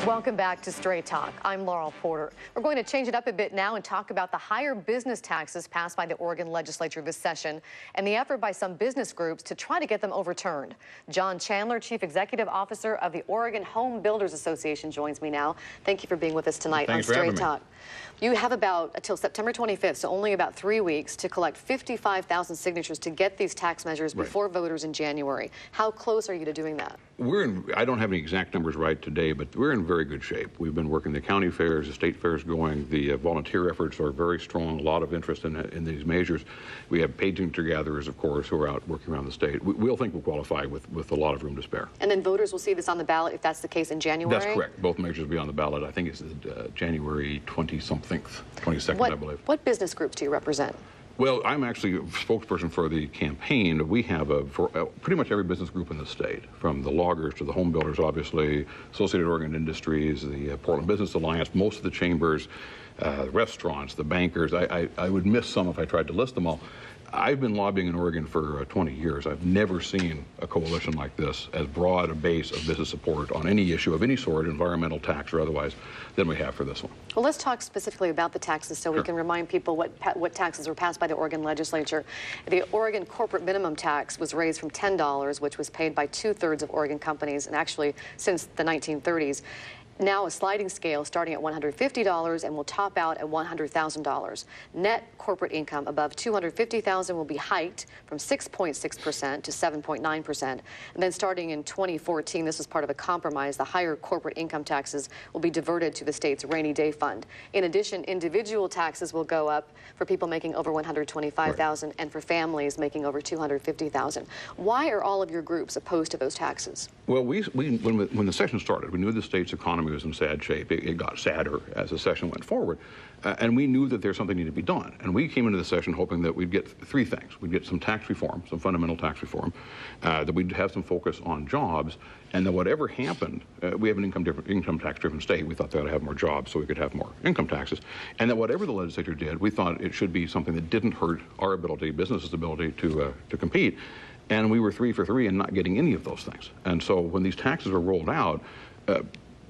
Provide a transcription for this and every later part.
Welcome back to Straight Talk. I'm Laurel Porter. We're going to change it up a bit now and talk about the higher business taxes passed by the Oregon Legislature this session and the effort by some business groups to try to get them overturned. Jon Chandler, Chief Executive Officer of the Oregon Home Builders Association, joins me now. Thank you for being with us tonight on Straight Talk. You have about until September 25th, so only about 3 weeks, to collect 55,000 signatures to get these tax measures before voters in January. How close are you to doing that? I don't have any exact numbers right today, but we're in very good shape. We've been working the county fairs, the state fairs going. The volunteer efforts are very strong, a lot of interest in these measures. We have paid signature gatherers, of course, who are out working around the state. We'll think we'll qualify with a lot of room to spare. And then voters will see this on the ballot if that's the case in January? That's correct. Both measures will be on the ballot. I think it's January 20-something, 22nd, I believe. What business groups do you represent? Well, I'm actually a spokesperson for the campaign. We have for pretty much every business group in the state, from the loggers to the home builders, obviously, Associated Oregon Industries, the Portland Business Alliance, most of the chambers, restaurants, the bankers. I would miss some if I tried to list them all. I've been lobbying in Oregon for 20 years. I've never seen a coalition like this, as broad a base of business support on any issue of any sort, environmental tax or otherwise, than we have for this one. Well, let's talk specifically about the taxes so we can remind people what taxes were passed by the Oregon Legislature. The Oregon corporate minimum tax was raised from $10, which was paid by 2/3 of Oregon companies, and actually since the 1930s. Now a sliding scale starting at $150 and will top out at $100,000. Net corporate income above $250,000 will be hiked from 6.6% to 7.9%. And then starting in 2014, this was part of a compromise, the higher corporate income taxes will be diverted to the state's rainy day fund. In addition, individual taxes will go up for people making over $125,000 and for families making over $250,000. Why are all of your groups opposed to those taxes? Well, when the session started, we knew the state's economy was in sad shape. It got sadder as the session went forward. And we knew that there's something needed to be done. And we came into the session hoping that we'd get three things. We'd get some tax reform, some fundamental tax reform, that we'd have some focus on jobs, and that whatever happened, we have an income tax-driven state. We thought they ought to have more jobs so we could have more income taxes. And that whatever the legislature did, we thought it should be something that didn't hurt our ability, businesses' ability to compete. And we were 3 for 3 in not getting any of those things. And so when these taxes were rolled out,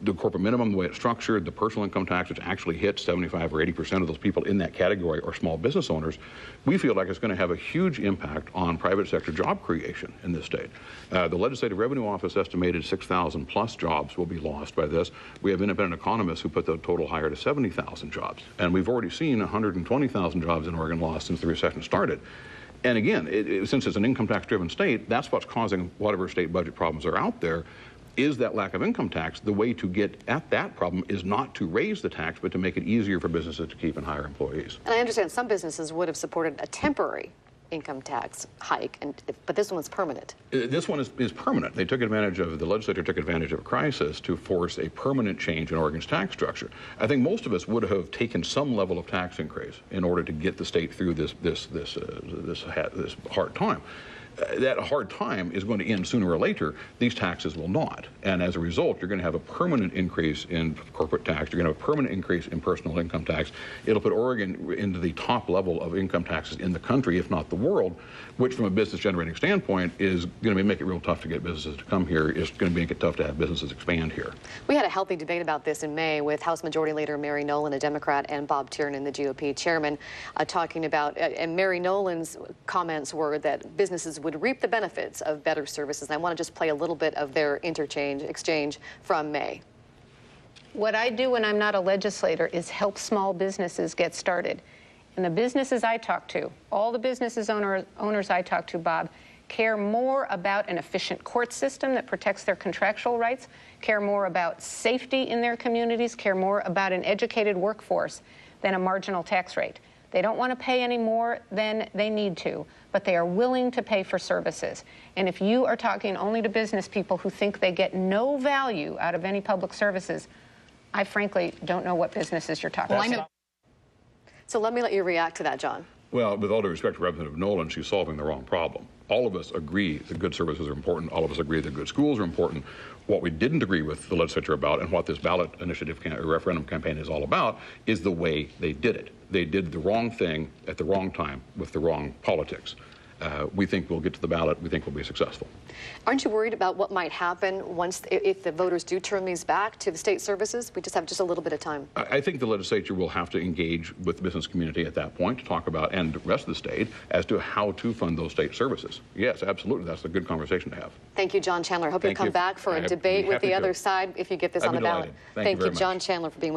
the corporate minimum, the way it's structured, the personal income tax, which actually hits 75 or 80% of those people in that category are small business owners, we feel like it's going to have a huge impact on private sector job creation in this state. The Legislative Revenue Office estimated 6,000 plus jobs will be lost by this. We have independent economists who put the total higher to 70,000 jobs. And we've already seen 120,000 jobs in Oregon lost since the recession started. And again, since it's an income tax-driven state, that's what's causing whatever state budget problems are out there. Is that lack of income tax. The way to get at that problem is not to raise the tax, but to make it easier for businesses to keep and hire employees. And I understand some businesses would have supported a temporary income tax hike, but this one's permanent. This one is permanent. They took advantage of, the legislature took advantage of a crisis to force a permanent change in Oregon's tax structure. I think most of us would have taken some level of tax increase in order to get the state through this hard time. That hard time is going to end sooner or later. These taxes will not. And as a result, you're going to have a permanent increase in corporate tax. You're going to have a permanent increase in personal income tax. It'll put Oregon into the top level of income taxes in the country, if not the world, which from a business generating standpoint is going to make it real tough to get businesses to come here. It's going to make it tough to have businesses expand here. We had a healthy debate about this in May with House Majority Leader Mary Nolan, a Democrat, and Bob Tiernan, the GOP chairman, talking about, and Mary Nolan's comments were that businesses would reap the benefits of better services. And I want to just play a little bit of their exchange from May. What I do when I'm not a legislator is help small businesses get started. And the businesses I talk to, all the businesses owners I talk to, Bob, care more about an efficient court system that protects their contractual rights, care more about safety in their communities, care more about an educated workforce than a marginal tax rate. They don't want to pay any more than they need to, but they are willing to pay for services. And if you are talking only to business people who think they get no value out of any public services, I frankly don't know what businesses you're talking about. So let me let you react to that, Jon. Well, with all due respect to Representative Nolan, she's solving the wrong problem. All of us agree that good services are important. All of us agree that good schools are important. What we didn't agree with the legislature about, and what this ballot initiative referendum campaign is all about, is the way they did it. They did the wrong thing at the wrong time with the wrong politics. we think we'll get to the ballot. We think we'll be successful. Aren't you worried about what might happen if the voters do turn these back to the state services? We just have a little bit of time. I think the legislature will have to engage with the business community at that point to talk about, and the rest of the state, as to how to fund those state services. Yes, absolutely. That's a good conversation to have. Thank you, Jon Chandler. Hope you'll come back for a debate with the other side if you get this on the ballot. Thank you, Jon Chandler, for being with us.